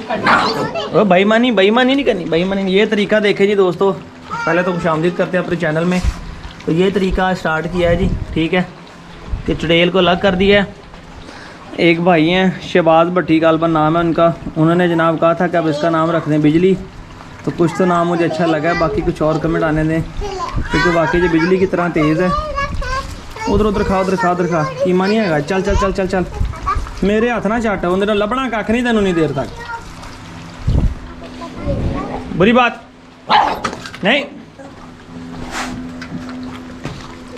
बेईमानी नहीं करनी, बेईमानी। ये तरीका देखे जी दोस्तों, पहले तो खुशामदीद करते हैं अपने चैनल में। तो ये तरीका स्टार्ट किया है जी, ठीक है, कि चुड़ैल को अलग कर दिया है। एक भाई हैं शहबाज भट्टी गालबन नाम है उनका, उन्होंने जनाब कहा था कि अब इसका नाम रख दें बिजली। तो कुछ तो नाम मुझे अच्छा लगा है, बाकी कुछ और कमेंट आने दें, क्योंकि बाकी जो बिजली की तरह तेज़ है। उधर खा कीमा नहीं है। चल चल चल चल चल, मेरे हाथ ना चाट, उन्हें लभना कख नहीं तेनों नहीं देर तक। बुरी बात नहीं।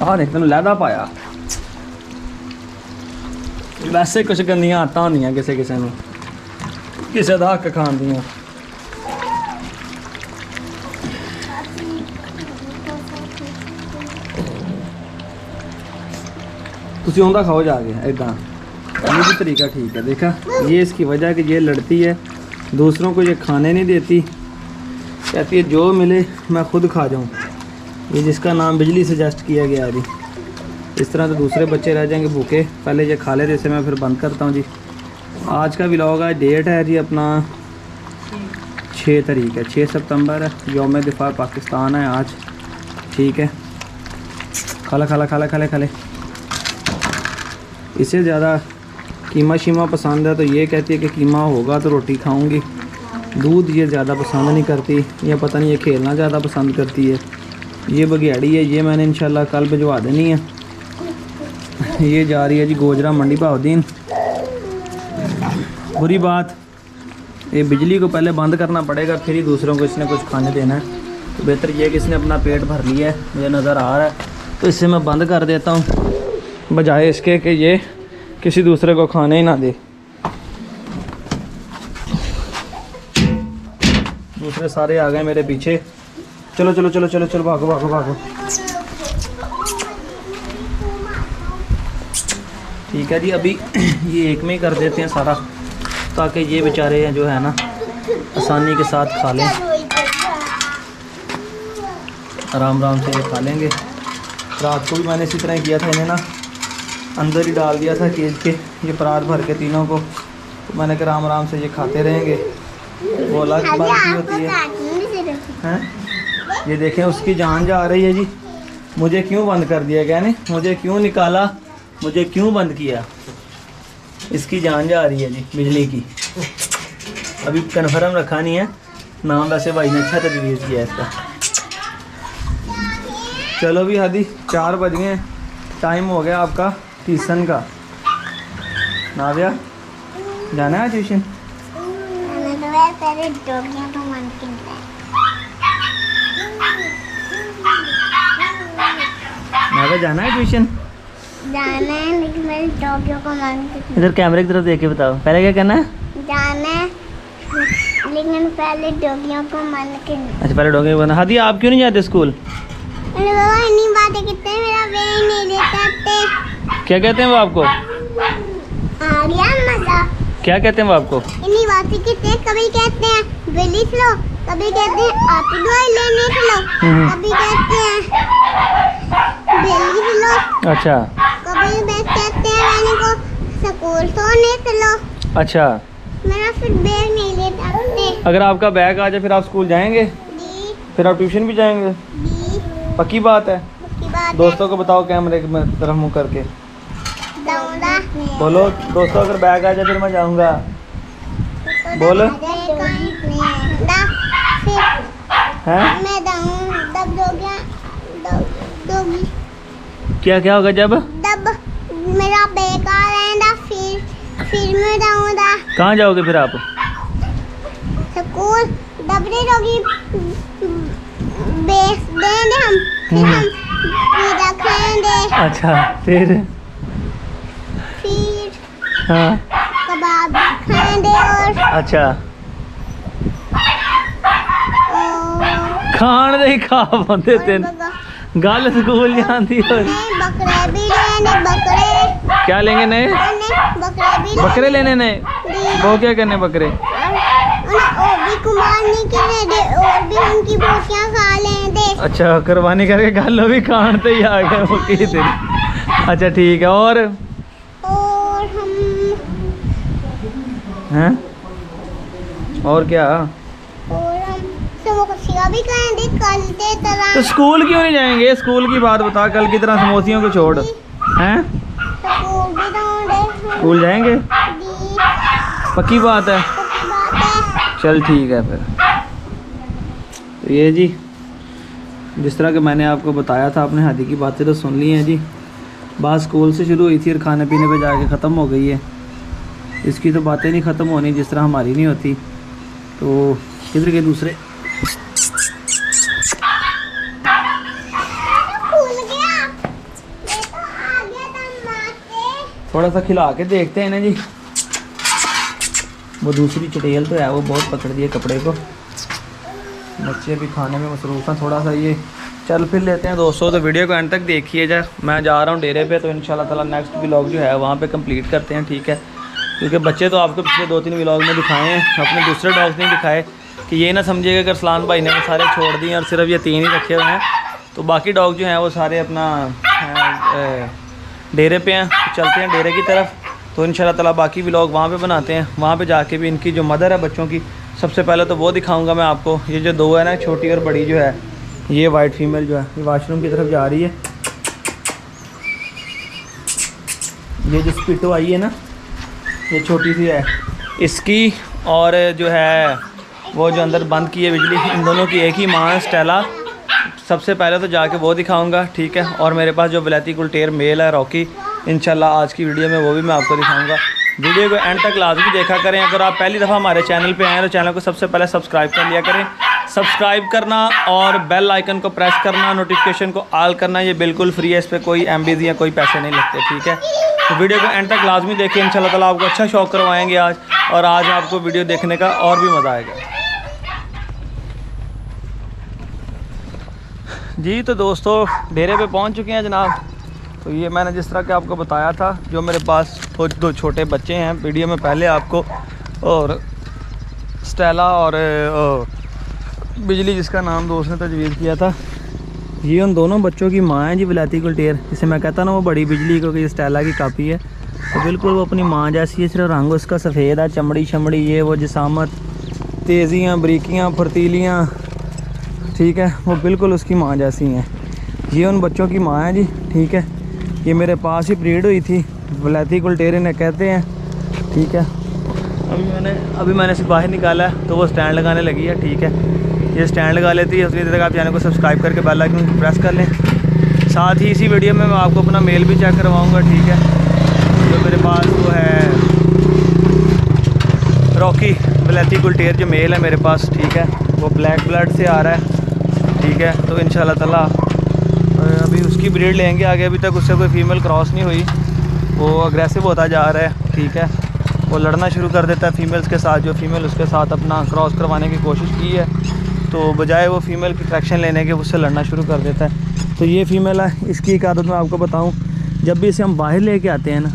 हाँ देख तेन लैदा पाया। वैसे कुछ गंदियां आदतां होंदियां किसे किसे नूं, किसे दा हक खाण दियां। तुसी उंदा खाओ जाके इदां। ये भी तरीका ठीक है। देखा, ये इसकी वजह कि ये लड़ती है, दूसरों को ये खाने नहीं देती, कहती है जो मिले मैं खुद खा जाऊँ। ये जिसका नाम बिजली सजेस्ट किया गया है जी। इस तरह तो दूसरे बच्चे रह जाएंगे भूखे। पहले ये खा ले, जैसे मैं फिर बंद करता हूँ जी। आज का व्लॉग है, डेट है जी अपना 6 तारीख है, 6 सितंबर है, यौम दिफा पाकिस्तान है आज, ठीक है। खाले। इससे ज़्यादा कीमा शीमा पसंद है, तो ये कहती है कि कीमा होगा तो रोटी खाऊंगी। दूध ये ज़्यादा पसंद नहीं करती, ये पता नहीं ये खेलना ज़्यादा पसंद करती है। ये बघियाड़ी है, ये मैंने इंशाल्लाह कल भिजवा देनी है। ये जा रही है जी गोजरा मंडी भावदीन। बुरी बात, ये बिजली को पहले बंद करना पड़ेगा, फिर ही दूसरों को इसने कुछ खाने देना है। तो बेहतर ये है कि इसने अपना पेट भर लिया है, मुझे नज़र आ रहा है, तो इससे मैं बंद कर देता हूँ, बजाय इसके कि ये किसी दूसरे को खाने ही ना दे। दूसरे सारे आ गए मेरे पीछे। चलो भागो। ठीक है जी, अभी ये एक में ही कर देते हैं सारा, ताकि ये बेचारे जो है ना आसानी के साथ खा लें, आराम से ये खा लेंगे। रात को भी मैंने इसी तरह किया था, इन्हें ना अंदर ही डाल दिया था केज के, ये परात भर के तीनों को। तो मैंने कहा आराम से ये खाते रहेंगे। वो अलग बात की होती है। ये देखें, उसकी जान जा रही है जी। मुझे क्यों बंद कर दिया गया ने, मुझे क्यों निकाला, मुझे क्यों बंद किया? इसकी जान जा रही है जी बिजली की। अभी कन्फर्म रखा नहीं है नाम, वैसे भाई ने अच्छा तजवीज़ किया इसका। चलो भी हादी 4 बज गए हैं, टाइम हो गया आपका ट्यूशन का। नाविया जाना है ट्यूशन? नाविया जाना है ट्यूशन? जाना है, लेकिन मेरे डॉगियों को मांगते। इधर कैमरे की तरफ देख के बताओ, पहले क्या करना है? जाना है, लेकिन पहले डॉगियों को मान के। अच्छा, पहले डॉगी को। हादी आप क्यों नहीं जाते स्कूल? अरे बाबा इन्हीं बातें करते हैं, मेरा वे ही नहीं लेते। क्या कहते हैं वो आपको? आ गया मजा। क्या कहते हैं वो आपको? इन्हीं बातें करते हैं, कभी कहते हैं बिल्ली चलो, कभी कहते हैं आपकी दवाई लेने चलो, कभी कहते हैं बिल्ली चलो। अच्छा। कभी कहते हैं मैंने को स्कूल सोने चलो। अच्छा, मेरा फिर बैग नहीं लेते। अगर आपका बैग आ जाए फिर आप स्कूल जाएंगे? जी। फिर आप ट्यूशन भी जाएंगे? जी। पक्की बात है? पक्की बात है। दोस्तों को बताओ कैमरे की तरफ मुँह करके जाऊंगा। बोलो दोस्तों, अगर बैग आ जाए फिर मैं जाऊंगा। बोलो। हैं? मैं दब दोगी। क्या होगा जब मेरा बैग आ रहेगा, फिर मैं जाऊंगा। कहाँ जाओगे फिर आप? स्कूल डबरी दोगी, बेच देंगे हम, फिर हम पिज़्ज़ा खाएंगे। अच्छा, फिर हाँ कबाब खाएंगे। और अच्छा, खान दे खा पाते तेन गल स्कूल जाती हो। बकरे भी लेने, बकरे क्या लेंगे नए? बकरे लेने नए? वो क्या करने बकरे? और भी कुमारनी के दे, और भी उनकी बोटियां खा लेंगे। अच्छा, कुर्बानी करके गल भी खान ते ही आ गए वो की तेरी। अच्छा ठीक है। और हम हैं? और क्या? और हम समोसिया भी खाएंगे कल के तरह। तो स्कूल क्यों नहीं जाएंगे? स्कूल की बात बता, कल की तरह समोसियों को छोड़। हैं? स्कूल भी जाऊंगे। स्कूल जाएंगे? जी, पक्की बात है? पक्की बात है। चल ठीक है फिर। तो ये जी, जिस तरह कि मैंने आपको बताया था, आपने हादी की बातें तो सुन ली हैं जी। बात स्कूल से शुरू हुई थी और खाने पीने पे जाके ख़त्म हो गई है। इसकी तो बातें नहीं ख़त्म होनी जिस तरह हमारी नहीं होती। तो किधर के दूसरे? खुल गया। ये तो आ गया टमाटर। थोड़ा सा खिला के देखते हैं ना जी। वो दूसरी चुड़ैल तो है, वो बहुत पकड़ दिए कपड़े को। बच्चे भी खाने में मसरूफ़ हैं थोड़ा सा। ये चल फिर लेते हैं दोस्तों। तो वीडियो को एंड तक देखिए जा। मैं जा रहा हूँ डेरे पे, तो इंशाल्लाह ताला नेक्स्ट व्लॉग जो है वहाँ पे कंप्लीट करते हैं, ठीक है? क्योंकि बच्चे तो आपको पिछले 2-3 व्लॉग में दिखाए हैं, अपने दूसरे डॉग्स नहीं दिखाए। कि ये ना समझिएगा कि अरसलान भाई ने वो सारे छोड़ दिए और सिर्फ ये 3 ही रखे हुए हैं। तो बाकी डॉग जो हैं वो सारे अपना डेरे पे हैं। तो चलते हैं डेरे की तरफ। तो इंशाल्लाह ताला बाकी व्लॉग वहाँ पे बनाते हैं। वहाँ पे जाके भी इनकी जो मदर है बच्चों की, सबसे पहले तो वो दिखाऊंगा मैं आपको। ये जो 2 है ना, छोटी और बड़ी जो है, ये वाइट फीमेल जो है, ये वाशरूम की तरफ जा रही है। ये जो स्पिटो आई है ना, ये छोटी सी है इसकी, और जो है वो जो अंदर बंद की है बिजली, इन दोनों की एक ही माँ है, स्टेला। सबसे पहले तो जाके वो दिखाऊंगा, ठीक है? और मेरे पास जो वलैती कुलटेर मेल है रॉकी, इंशाल्लाह आज की वीडियो में वो भी मैं आपको दिखाऊंगा। वीडियो को एंड तक लाजमी देखा करें। अगर आप पहली दफ़ा हमारे चैनल पे आए हैं तो चैनल को सबसे पहले सब्सक्राइब कर लिया करें। सब्सक्राइब करना और बेल आइकन को प्रेस करना, नोटिफिकेशन को ऑल करना, ये बिल्कुल फ्री है। इस पर कोई MBs या कोई पैसे नहीं लगते, ठीक है? तो वीडियो को एंड तक लाजमी देखिए। इंशाल्लाह ताला आपको अच्छा शौक करवाएंगे आज, और आज आपको वीडियो देखने का और भी मज़ा आएगा जी। तो दोस्तों डेरे पे पहुंच चुके हैं जनाब। तो ये मैंने जिस तरह के आपको बताया था, जो मेरे पास वो 2 छोटे बच्चे हैं वीडियो में पहले आपको, और स्टेला और बिजली जिसका नाम दोस्त ने तजवीज़ किया था, ये उन दोनों बच्चों की माँ है जी, वलैती कुलटेर, जिसे मैं कहता ना वो बड़ी बिजली, क्योंकि ये स्टेला की कापी है। तो बिल्कुल वो अपनी माँ जैसी है, सिर्फ रंग उसका सफ़ेद है, चमड़ी शमड़ी ये वो जिसामत, तेज़ियाँ, बरीकियाँ, फुर्तीलियाँ, ठीक है? वो बिल्कुल उसकी माँ जैसी हैं। ये उन बच्चों की माँ है जी, ठीक है? ये मेरे पास ही ब्रीड हुई थी, वलैती कुलटेर इन्हें कहते हैं, ठीक है? अभी मैंने इसे बाहर निकाला है तो वो स्टैंड लगाने लगी है, ठीक है? ये स्टैंड लगा लेती है। उसी तरह आप चैनल को सब्सक्राइब करके बेल आइकन प्रेस कर लें। साथ ही इसी वीडियो में मैं आपको अपना मेल भी चेक करवाऊँगा, ठीक है? जो मेरे पास वो है रॉकी वलैती कुलटेर जो मेल है मेरे पास, ठीक है? वो ब्लैक ब्लड से आ रहा है, ठीक है? तो इंशाल्लाह ताला अभी उसकी ब्रीड लेंगे आगे। अभी तक उससे कोई फ़ीमेल क्रॉस नहीं हुई। वो अग्रेसिव होता जा रहा है, ठीक है? वो लड़ना शुरू कर देता है फ़ीमेल्स के साथ। जो फ़ीमेल उसके साथ अपना क्रॉस करवाने की कोशिश की है, तो बजाय वो फ़ीमेल की ट्रैक्शन लेने के उससे लड़ना शुरू कर देता है। तो ये फ़ीमेल है। इसकी एक आदत मैं आपको बताऊँ, जब भी इसे हम बाहर लेके आते हैं ना,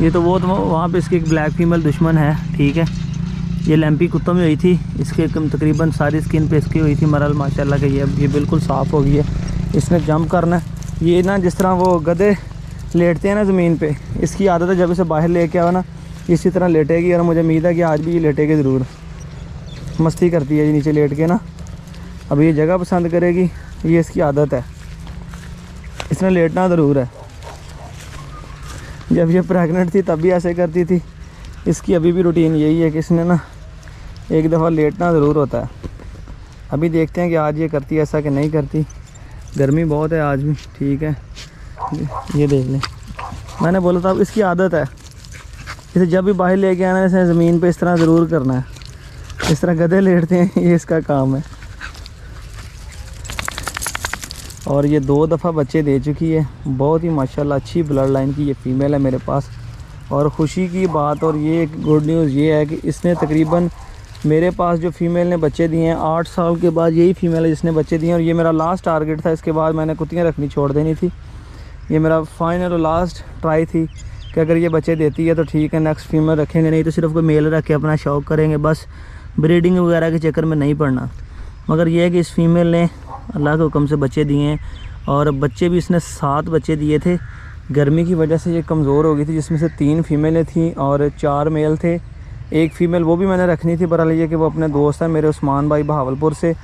ये तो वो वहाँ पे इसकी एक ब्लैक फ़ीमेल दुश्मन है, ठीक है? ये लैम्पी कुत्तों में हुई थी, इसके तकरीबन सारी स्किन पे इसकी हुई थी मरल, माशाल्लाह के ये बिल्कुल साफ़ हो गई है। इसने जंप करना है। ये ना जिस तरह वो गधे लेटते हैं ना ज़मीन पे, इसकी आदत है जब इसे बाहर लेके आओ ना, इसी तरह लेटेगी। और मुझे उम्मीद है कि आज भी ये लेटेगी ज़रूर। मस्ती करती है ये नीचे लेट के ना। अब ये जगह पसंद करेगी, ये इसकी आदत है। इसने लेटना ज़रूर है। जब ये प्रेग्नेंट थी तब भी ऐसे करती थी। इसकी अभी भी रूटीन यही है कि इसने ना एक दफ़ा लेटना ज़रूर होता है। अभी देखते हैं कि आज ये करती है ऐसा कि नहीं करती। गर्मी बहुत है आज भी, ठीक है? ये देख लें, मैंने बोला था अब इसकी आदत है। इसे जब भी बाहर लेके आना है, इसे ज़मीन पे इस तरह ज़रूर करना है। इस तरह गधे लेटते हैं, ये इसका काम है। और ये 2 दफ़ा बच्चे दे चुकी है। बहुत ही माशाल्लाह अच्छी ब्लड लाइन की ये फ़ीमेल है मेरे पास। और ख़ुशी की बात और ये गुड न्यूज़ ये है कि इसने तकरीबन मेरे पास जो फ़ीमेल ने बच्चे दिए हैं 8 साल के बाद, यही फ़ीमेल है जिसने बच्चे दिए हैं। और ये मेरा लास्ट टारगेट था। इसके बाद मैंने कुत्तियाँ रखनी छोड़ देनी थी। ये मेरा फाइनल और लास्ट ट्राई थी कि अगर ये बच्चे देती है तो ठीक है, नेक्स्ट फीमेल रखेंगे, नहीं तो सिर्फ कोई मेल रख के अपना शौक़ करेंगे। बस ब्रीडिंग वगैरह के चक्कर में नहीं पड़ना। मगर यह है कि इस फीमेल ने अल्लाह के हुक्म से बच्चे दिए हैं। और बच्चे भी इसने 7 बच्चे दिए थे। गर्मी की वजह से ये कमज़ोर हो गई थी, जिसमें से 3 फीमेलें थीं और 4 मेल थे। एक फ़ीमेल वो भी मैंने रखनी थी, बहरहाल ये कि वो अपने दोस्त हैं मेरे उस्मान भाई बहावलपुर से,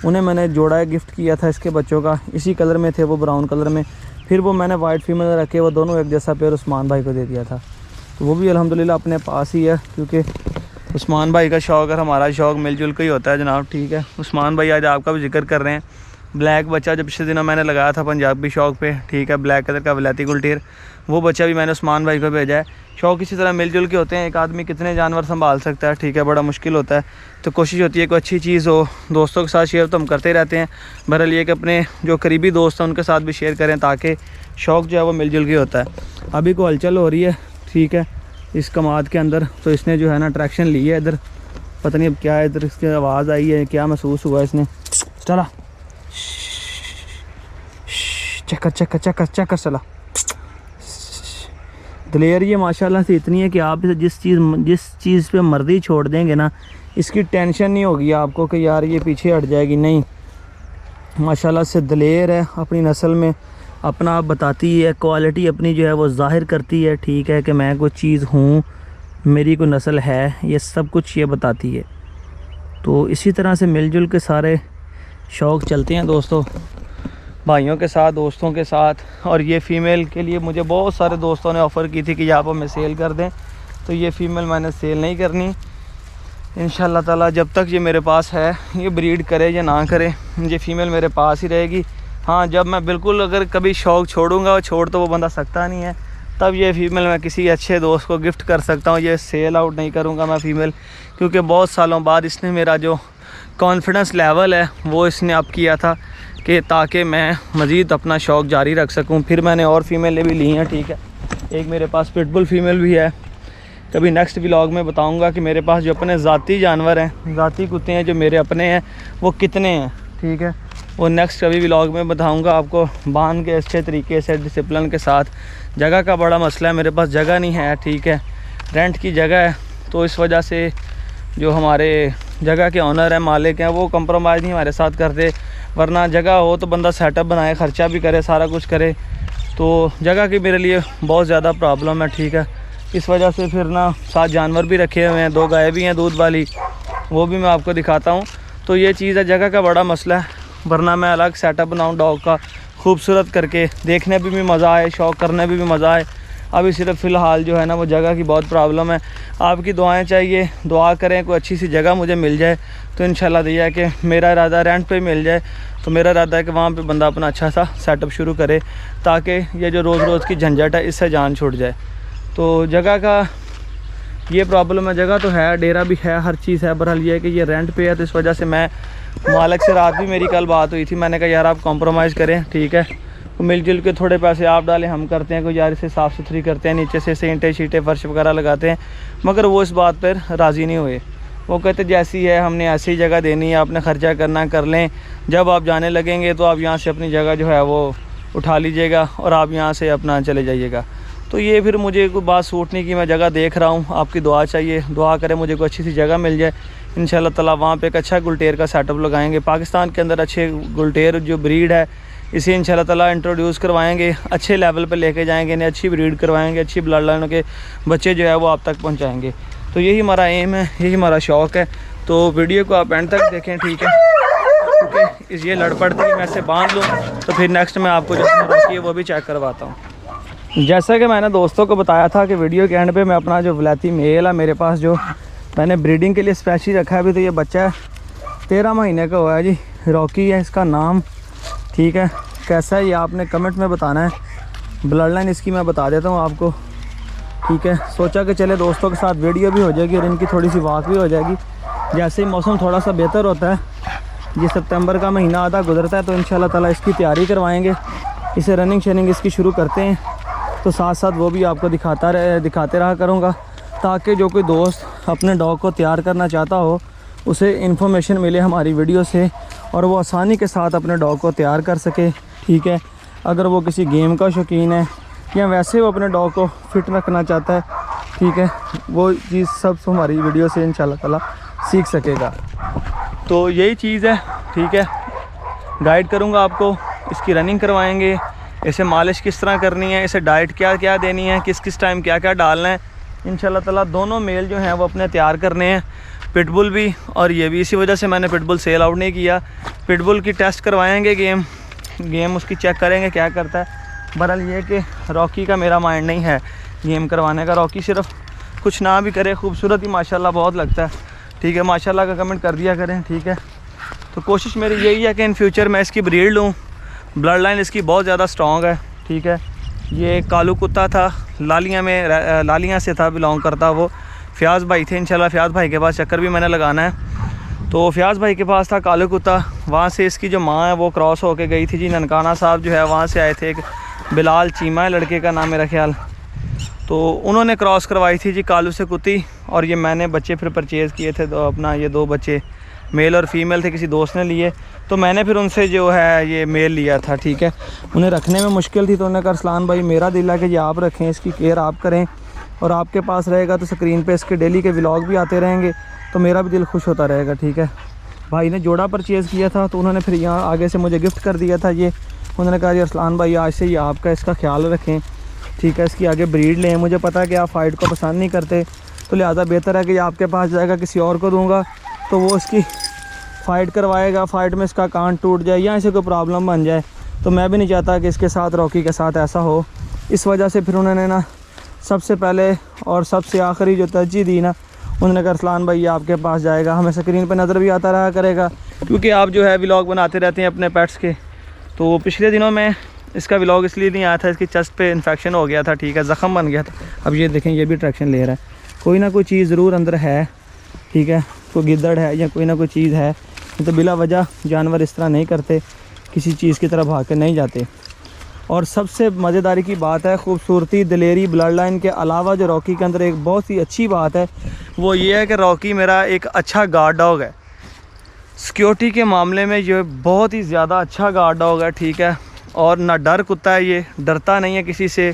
उन्हें मैंने जोड़ा गिफ्ट किया था इसके बच्चों का, इसी कलर में थे वो, ब्राउन कलर में। फिर वो मैंने वाइट फीमेल रखे, वो दोनों एक जैसा पेयर उस्मान भाई को दे दिया था। तो वो भी अल्हम्दुलिल्लाह अपने पास ही है, क्योंकि उस्मान भाई का शौक़ और हमारा शौक़ मिलजुल के ही होता है जनाब। ठीक है, उस्मान भाई आज आपका भी जिक्र कर रहे हैं। ब्लैक बच्चा जो पिछले दिनों मैंने लगाया था पंजाबी शौक़ पे, ठीक है, ब्लैक कलर का वलैती गुलटेर, वो बच्चा भी मैंने उस्मान भाई को भेजा है। शौक़ इसी तरह मिलजुल के होते हैं, एक आदमी कितने जानवर संभाल सकता है, ठीक है, बड़ा मुश्किल होता है। तो कोशिश होती है कोई अच्छी चीज़ हो, दोस्तों के साथ शेयर तो हम करते रहते हैं, बहरहाल ये कि अपने जो करीबी दोस्त हैं उनके साथ भी शेयर करें, ताकि शौक़ जो है वो मिलजुल के होता है। अभी को हलचल हो रही है, ठीक है, इस कमाद के अंदर, तो इसने जो है ना अट्रैक्शन ली है इधर, पता नहीं अब क्या है, इधर इसकी आवाज़ आई है, क्या महसूस हुआ इसने। चला चक्कर चक्कर चक्कर चक्कर चला। दिलेर ये माशाल्लाह से इतनी है कि आप इसे जिस चीज़ पे मर्जी छोड़ देंगे ना, इसकी टेंशन नहीं होगी आपको कि यार ये पीछे हट जाएगी, नहीं, माशाल्लाह से दिलेर है, अपनी नस्ल में अपना आप बताती है, क्वालिटी अपनी जो है वो ज़ाहिर करती है, ठीक है, कि मैं कोई चीज़ हूँ, मेरी कोई नस्ल है, ये सब कुछ ये बताती है। तो इसी तरह से मिलजुल के सारे शौक़ चलते हैं दोस्तों, भाइयों के साथ, दोस्तों के साथ। और ये फ़ीमेल के लिए मुझे बहुत सारे दोस्तों ने ऑफ़र की थी कि आप हमें सेल कर दें, तो ये फ़ीमेल मैंने सेल नहीं करनी इंशाल्लाह ताला। जब तक ये मेरे पास है, ये ब्रीड करे या ना करे, ये फ़ीमेल मेरे पास ही रहेगी। हाँ, जब मैं बिल्कुल अगर कभी शौक़ छोड़ूंगा, छोड़ तो वो बंदा सकता नहीं है, तब ये फ़ीमेल मैं किसी अच्छे दोस्त को गिफ्ट कर सकता हूँ। ये सेल आउट नहीं करूँगा मैं फ़ीमेल, क्योंकि बहुत सालों बाद इसने मेरा जो कॉन्फिडेंस लेवल है वो इसने अप किया था, कि ताकि मैं मज़ीद अपना शौक़ जारी रख सकूं। फिर मैंने और फ़ीमेलें भी ली हैं, ठीक है, एक मेरे पास पिटबुल फ़ीमेल भी है। कभी नेक्स्ट व्लॉग में बताऊंगा कि मेरे पास जो अपने ज़ाती जानवर हैं, ज़ाती कुत्ते हैं जो मेरे अपने हैं, वो कितने हैं, ठीक है, वो नेक्स्ट कभी व्लॉग में बताऊंगा आपको, बांध के अच्छे तरीके से डिसिप्लिन के साथ। जगह का बड़ा मसला है, मेरे पास जगह नहीं है, ठीक है, रेंट की जगह है, तो इस वजह से जो हमारे जगह के ऑनर हैं, मालिक हैं, वो कंप्रोमाइज़ नहीं हमारे साथ करते। वरना जगह हो तो बंदा सेटअप बनाए, ख़र्चा भी करे, सारा कुछ करे। तो जगह की मेरे लिए बहुत ज़्यादा प्रॉब्लम है, ठीक है, इस वजह से फिर ना साथ जानवर भी रखे हुए हैं, 2 गाय भी हैं दूध वाली, वो भी मैं आपको दिखाता हूँ। तो ये चीज़ है, जगह का बड़ा मसला है, वरना मैं अलग सेटअप बनाऊँ डॉग का, खूबसूरत करके, देखने भी मज़ा आए, शौक़ करने भी मज़ा आए। अभी सिर्फ फ़िलहाल जो है ना वो जगह की बहुत प्रॉब्लम है। आपकी दुआएं चाहिए, दुआ करें कोई अच्छी सी जगह मुझे मिल जाए, तो इंशाल्लाह दिया है कि मेरा इरादा रेंट पे मिल जाए, तो मेरा इरादा है कि वहाँ पे बंदा अपना अच्छा सा सेटअप शुरू करे, ताकि ये जो रोज़ रोज़ की झंझट है इससे जान छूट जाए। तो जगह का ये प्रॉब्लम है, जगह तो है, डेरा भी है, हर चीज़ है, बहरहाल ये है कि ये रेंट पे है, तो इस वजह से मैं मालिक से रात भी मेरी कल बात हुई थी, मैंने कहा यार आप कॉम्प्रोमाइज़ करें, ठीक है, तो मिलजुल के थोड़े पैसे आप डालें, हम करते हैं, कोई यार इसे साफ़ सुथरी करते हैं, नीचे से ईंटें शीटें फर्श वगैरह लगाते हैं। मगर वो इस बात पर राज़ी नहीं हुए, वो कहते जैसी है हमने ऐसी जगह देनी है, आपने ख़र्चा करना कर लें, जब आप जाने लगेंगे तो आप यहाँ से अपनी जगह जो है वो उठा लीजिएगा और आप यहाँ से अपना चले जाइएगा। तो ये फिर मुझे कोई बात सूट नहीं की, मैं जगह देख रहा हूँ, आपकी दुआ चाहिए, दुआ करें मुझे कोई अच्छी सी जगह मिल जाए, इंशाल्लाह ताला वहाँ पे एक अच्छा गुलटेर का सेटअप लगाएंगे। पाकिस्तान के अंदर अच्छे गुलटेर जो ब्रीड है, इसे इंशाल्लाह ताला इंट्रोड्यूस करवाएंगे, अच्छे लेवल पे लेके जाएंगे, इन्हें अच्छी ब्रीड करवाएंगे, अच्छी ब्लड लाइनों के बच्चे जो है वो आप तक पहुँचाएँगे। तो यही हमारा एम है, यही हमारा शौक़ है। तो वीडियो को आप एंड तक देखें, ठीक है, क्योंकि इस ये लड़ पड़ती है, मैं इसे बांध लूँ तो फिर नेक्स्ट मैं आपको जो रोकी है वो भी चेक करवाता हूँ। जैसा कि मैंने दोस्तों को बताया था कि वीडियो के एंड पे मैं अपना जो वलैती मेल है मेरे पास, जो मैंने ब्रीडिंग के लिए स्पेशली रखा है, अभी तो ये बच्चा है 13 महीने का हुआ है जी, रॉकी है इसका नाम, ठीक है। कैसा है ये आपने कमेंट में बताना है, ब्लड लाइन इसकी मैं बता देता हूँ आपको, ठीक है। सोचा कि चले दोस्तों के साथ वीडियो भी हो जाएगी और इनकी थोड़ी सी वॉक भी हो जाएगी। जैसे ही मौसम थोड़ा सा बेहतर होता है, ये सितंबर का महीना आधा गुजरता है, तो इंशाल्लाह ताला इसकी तैयारी करवाएंगे, इसे रनिंग शनिंग इसकी शुरू करते हैं, तो साथ साथ वो भी आपको दिखाते रहा करूँगा, ताकि जो कोई दोस्त अपने डॉग को तैयार करना चाहता हो उसे इन्फॉर्मेशन मिले हमारी वीडियो से, और वो आसानी के साथ अपने डॉग को तैयार कर सके, ठीक है। अगर वो किसी गेम का शौकीन है या वैसे वो अपने डॉग को फिट रखना चाहता है, ठीक है, वो चीज़ सब हमारी वीडियो से इंशाल्लाह ताला सीख सकेगा। तो यही चीज़ है, ठीक है, गाइड करूँगा आपको, इसकी रनिंग करवाएंगे, इसे मालिश किस तरह करनी है, इसे डाइट क्या क्या देनी है, किस किस टाइम क्या क्या डालना है, इंशाल्लाह ताला दोनों मेल जो हैं वो अपने तैयार करने हैं, पिटबुल भी और ये भी। इसी वजह से मैंने पिटबुल सेल आउट नहीं किया। पिटबुल की टेस्ट करवाएंगे, गेम उसकी चेक करेंगे क्या करता है। बहरहाल ये कि रॉकी का मेरा माइंड नहीं है गेम करवाने का। रॉकी सिर्फ कुछ ना भी करे, खूबसूरत ही माशाल्लाह बहुत लगता है, ठीक है। माशाल्लाह का कमेंट कर दिया करें, ठीक है। तो कोशिश मेरी यही है कि इन फ्यूचर मैं इसकी ब्रीड लूँ। ब्लड लाइन इसकी बहुत ज़्यादा स्ट्रॉन्ग है, ठीक है। ये कालू कुत्ता था, लालियाँ से था, बिलोंग करता वो। फ़याज़ भाई थे, इंशाल्लाह फ़याज़ भाई के पास चक्कर भी मैंने लगाना है। तो फ़याज़ भाई के पास था कालू कुत्ता, वहाँ से इसकी जो माँ है वो क्रॉस होके गई थी जी। ननकाना साहब जो है वहाँ से आए थे, एक बिलाल चीमा है लड़के का नाम मेरा ख्याल, तो उन्होंने क्रॉस करवाई थी जी कालू से कुत्ती। और ये मैंने बच्चे फिर परचेज़ किए थे, तो अपना ये 2 बच्चे मेल और फीमेल थे, किसी दोस्त ने लिए, तो मैंने फिर उनसे जो है ये मेल लिया था, ठीक है। उन्हें रखने में मुश्किल थी, तो उन्होंने कहा अरसलान भाई मेरा दिल है कि ये आप रखें, इसकी केयर आप करें, और आपके पास रहेगा तो स्क्रीन पे इसके डेली के व्लॉग भी आते रहेंगे, तो मेरा भी दिल खुश होता रहेगा, ठीक है। भाई ने जोड़ा परचेज़ किया था, तो उन्होंने फिर यहाँ आगे से मुझे गिफ्ट कर दिया था ये। उन्होंने कहा जी अरसलान भाई आज से ये आपका, इसका ख्याल रखें, ठीक है। इसकी आगे ब्रीड लें, मुझे पता है कि आप फ़ाइट को पसंद नहीं करते, तो लिहाजा बेहतर है कि आपके पास जाएगा, किसी और को दूंगा तो वो इसकी फ़ाइट करवाएगा, फ़ाइट में इसका कान टूट जाए या इसे कोई प्रॉब्लम बन जाए, तो मैं भी नहीं चाहता कि इसके साथ, रॉकी के साथ ऐसा हो। इस वजह से फिर उन्होंने ना सबसे पहले और सबसे आखिरी जो तरजीह दी ना, उन्होंने कहा अरसलान भाई ये आपके पास जाएगा, हमें स्क्रीन पर नज़र भी आता रहा करेगा, क्योंकि आप जो है व्लॉग बनाते रहते हैं अपने पेट्स के। तो पिछले दिनों में इसका व्लॉग इसलिए नहीं आया था, इसकी चेस्ट पे इन्फेक्शन हो गया था, ठीक है, ज़ख़म बन गया था। अब ये देखें, ये भी ट्रैक्शन ले रहा है, कोई ना कोई चीज़ ज़रूर अंदर है, ठीक है। कोई गिद्दड़ है या कोई ना कोई चीज़ है, तो बिला वजह जानवर इस तरह नहीं करते, किसी चीज़ की तरफ भाग के नहीं जाते। और सबसे मज़ेदारी की बात है, खूबसूरती, दिलेरी, ब्लड लाइन के अलावा जो रॉकी के अंदर एक बहुत ही अच्छी बात है वो ये है कि रॉकी मेरा एक अच्छा गार्ड डॉग है। सिक्योरिटी के मामले में ये बहुत ही ज़्यादा अच्छा गार्ड डॉग है, ठीक है। और ना डर कुत्ता है, ये डरता नहीं है किसी से,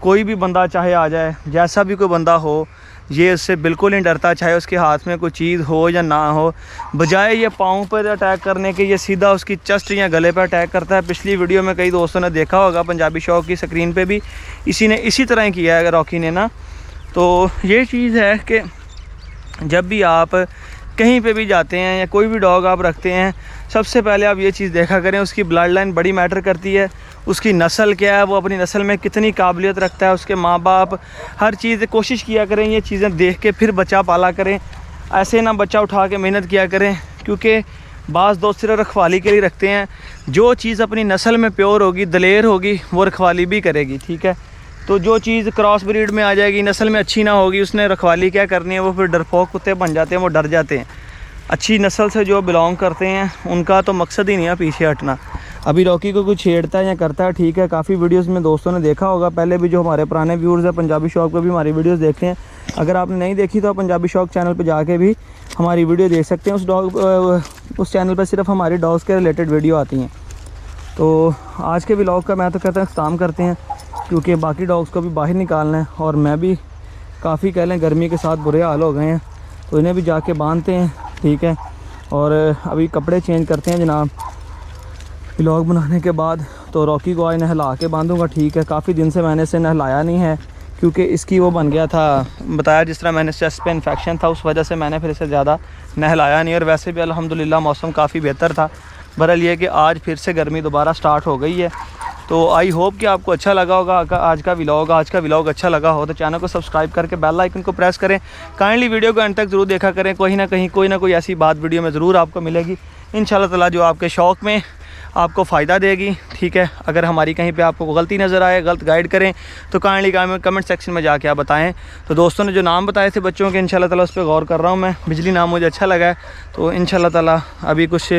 कोई भी बंदा चाहे आ जाए, जैसा भी कोई बंदा हो, ये उससे बिल्कुल नहीं डरता, चाहे उसके हाथ में कोई चीज़ हो या ना हो। बजाय ये पाँव पर अटैक करने के, ये सीधा उसकी चेस्ट या गले पर अटैक करता है। पिछली वीडियो में कई दोस्तों ने देखा होगा, पंजाबी शौक की स्क्रीन पे भी इसी ने इसी तरह ही किया है रॉकी ने ना। तो ये चीज़ है कि जब भी आप कहीं पे भी जाते हैं या कोई भी डॉग आप रखते हैं, सबसे पहले आप ये चीज़ देखा करें, उसकी ब्लड लाइन बड़ी मैटर करती है, उसकी नस्ल क्या है, वो अपनी नस्ल में कितनी काबिलियत रखता है, उसके माँ बाप, हर चीज़ कोशिश किया करें ये चीज़ें देख के फिर बच्चा पाला करें। ऐसे ना बच्चा उठा के मेहनत किया करें, क्योंकि बाज़ दोस्त सिर्फ रखवाली के लिए रखते हैं। जो चीज़ अपनी नस्ल में प्योर होगी, दलेर होगी, वो रखवाली भी करेगी, ठीक है। तो जो चीज़ क्रॉस ब्रीड में आ जाएगी, नस्ल में अच्छी ना होगी, उसने रखवाली क्या करनी है, वो फिर डरपोक कुत्ते बन जाते हैं, वो डर जाते हैं। अच्छी नस्ल से जो बिलोंग करते हैं उनका तो मकसद ही नहीं है पीछे हटना। अभी रॉकी को कुछ छेड़ता है या करता है, ठीक है, काफ़ी वीडियोस में दोस्तों ने देखा होगा, पहले भी जो हमारे पुराने व्यूअर्स हैं पंजाबी शौक पे भी हमारी वीडियोस देखते हैं। अगर आपने नहीं देखी तो आप पंजाबी शौक चैनल पे जाके भी हमारी वीडियो देख सकते हैं। उस चैनल पर सिर्फ हमारी डॉग्स के रिलेटेड वीडियो आती हैं। तो आज के व्लॉग का मैं तो कहता हूँ इख्तिताम करते हैं, क्योंकि बाकी डॉग्स को भी बाहर निकालना है, और मैं भी काफ़ी कह लें गर्मी के साथ बुरे हाल हो गए हैं, तो इन्हें भी जाके बांधते हैं, ठीक है। और अभी कपड़े चेंज करते हैं जनाब व्लॉग बनाने के बाद। तो रॉकी को आज नहला के बांधूंगा, ठीक है। काफ़ी दिन से मैंने इसे नहलाया नहीं है, क्योंकि इसकी वो बन गया था, बताया जिस तरह मैंने चेस्ट पे इन्फेक्शन था, उस वजह से मैंने फिर इसे ज़्यादा नहलाया नहीं। और वैसे भी अल्हम्दुलिल्लाह मौसम काफ़ी बेहतर था। बहरहाल ये कि आज फिर से गर्मी दोबारा स्टार्ट हो गई है। तो आई होप कि आपको अच्छा लगा होगा आज का व्लॉग अच्छा लगा हो तो चैनल को सब्सक्राइब करके बेल आइकन को प्रेस करें। काइंडली वीडियो को अंत तक ज़रूर देखा करें, कोई ना कोई ऐसी बात वीडियो में ज़रूर आपको मिलेगी इंशाल्लाह ताला, जो आपके शौक़ में आपको फ़ायदा देगी, ठीक है। अगर हमारी कहीं पे आपको गलती नज़र आए, गलत गाइड करें, तो काइंडली कमेंट सेक्शन में जाके आप बताएं। तो दोस्तों ने जो नाम बताए थे बच्चों के, इंशाल्लाह ताला उस पर गौर कर रहा हूँ मैं। बिजली नाम मुझे अच्छा लगा है, तो इंशाल्लाह ताला अभी कुछ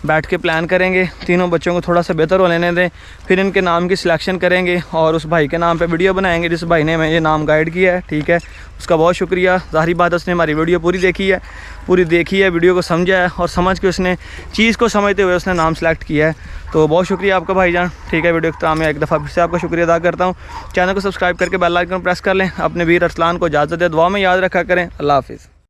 बैठ के प्लान करेंगे, तीनों बच्चों को थोड़ा सा बेहतर हो लेने दें, फिर इनके नाम की सिलेक्शन करेंगे और उस भाई के नाम पे वीडियो बनाएंगे जिस भाई ने हमें ये नाम गाइड किया है, ठीक है। उसका बहुत शुक्रिया। ज़ाहिर बात है उसने हमारी वीडियो पूरी देखी है, वीडियो को समझा है और समझ के उसने चीज़ को समझते हुए उसने नाम सेलेक्ट किया है। तो बहुत शुक्रिया आपका भाईजान, ठीक है। वीडियो के में एक दफ़ा फिर से आपका शुक्रिया अदा करता हूँ। चैनल को सब्सक्राइब करके बेल आइकन प्रेस कर लें। अपने वीर अरसलान को इजाज़त दे, दुआ में याद रखा करें। अल्लाह हाफिज़।